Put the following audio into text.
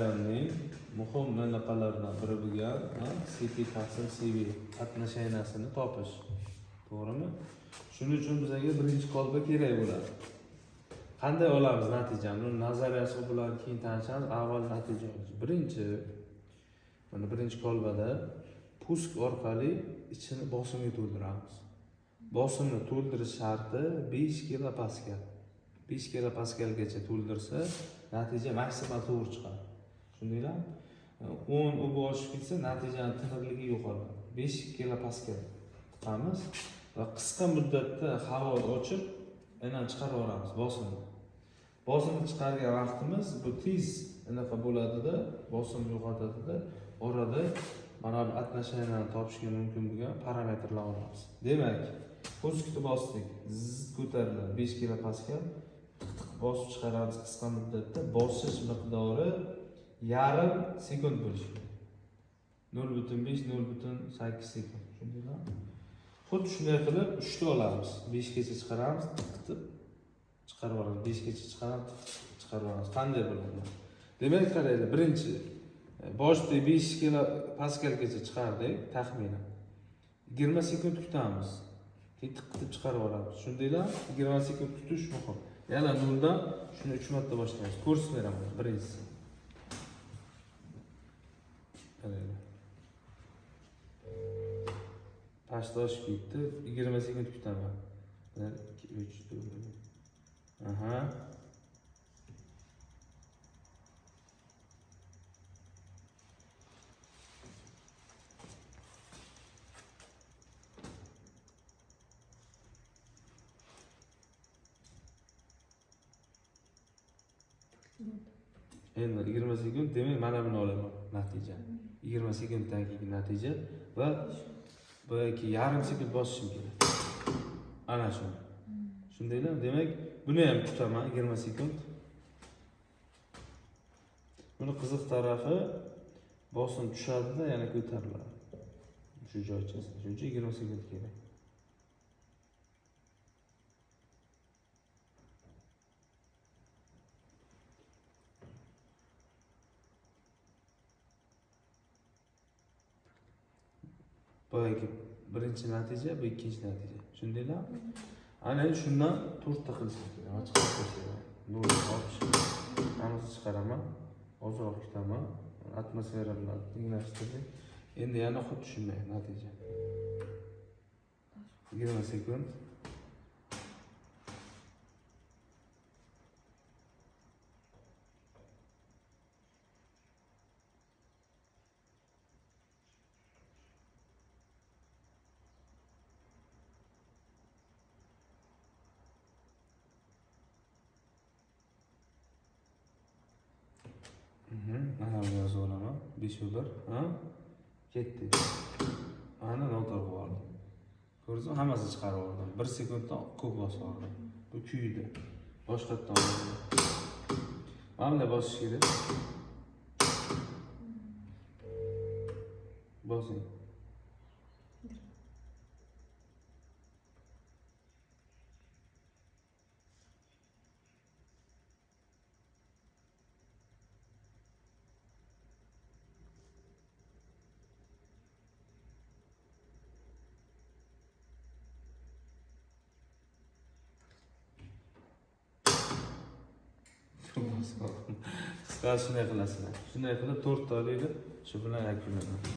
Muhim anaqalardan biri bo'lgan CP taqsim CV atmashaynasini topish. To'g'rimi? Shuning uchun bizga birinchi kolba kerak bo'ladi. Qanday olamiz natijani? Uni nazariyasi bilan keyin tanishamiz. Avval natija olamiz. Birinchi kolbada pusk orqali ichini bosimga to'ldiramiz. Bosimni to'ldirish sharti 5 kilopascal. 5 kilopascalgacha to'ldirsa, natija maksimal to'g'ri chiqadi. Shundaymi? 10 u oshib ketsa, natijaning tiniqligi yo'qoladi. 5 kilopascal tiqamiz va qisqa muddatda havo ochib, aynan chiqarib olamiz bosimni. Bosimni chiqargan vaqtimiz bu tez anaqa bo'ladida, bosim yo'qotadida, orada mana bu atmashaynani topishga mumkin bo'lgan parametrlar olamiz. Demak, puskni bosdik, zz ko'tarildi 5 kilopascal. Bosib chiqaramiz qisqa muddatda. Bosish miqdori yarim sekund bo'lishi kerak. 0.5-0.8 sekund. Shundaymi? Xuddi shunday qilib 3 ta olamiz. 5 gacha chiqaramiz, tiqitib chiqarib olamiz. 5 gacha chiqaramiz, chiqarib olamiz. Qanday bo'ladi? Demak, qaraydi, birinchi boshda 5 kilopascalgacha chiqardik, taxminan. 20 sekund kutamiz. Keyin tiqitib chiqarib olamiz. Shundaylar 20 sekund kutish muhim. Yana noldan shuni 3 marta boshlaymiz. Ko'rsatib beraman birinchisi. Qaraydi. Pastda oshib ketdi. 20 sekund kutaman. 1 2 3 4. Aha. Endi 20 sekund demak mana buni olaman natija. 20 sekunddan keyin natija va boyagi yarim sekund bosishim kerak. Ana shu. Shundaylar, demak buni ham kutaman 20 sekund. Buni qiziq tarafi bosim tushadi-da, yana ko'tariladi. Shu joychasi. Shuncha 20 sekund kerak. Boyagi birinchi natija, bu ikkinchi natija. Shundaylar? Ana shundan 4 ta qilishim kerak. Chiqarib ko'rsataman. Nol olib hammasi chiqaraman. Ozroq kutaman. Atmosfera bilan tenglashtirdik. Endi yana xuddi shunday natija. 20 sekund. Mana bu yozib olaman. 5-1. Ha? Ketdi. Ana noto'g'ri oldim. Ko'rdingizmi? Hammasini chiqarib oldim. 1 sekunddan ko'p bosib oldim. Bu kuydi. Boshqatdan oldim. Mana bunday bosish kerak. Bosing. Qisqa shunday qilasizlar. Shunday qilib 4 ta olaylik, shu bilan yakunlayman.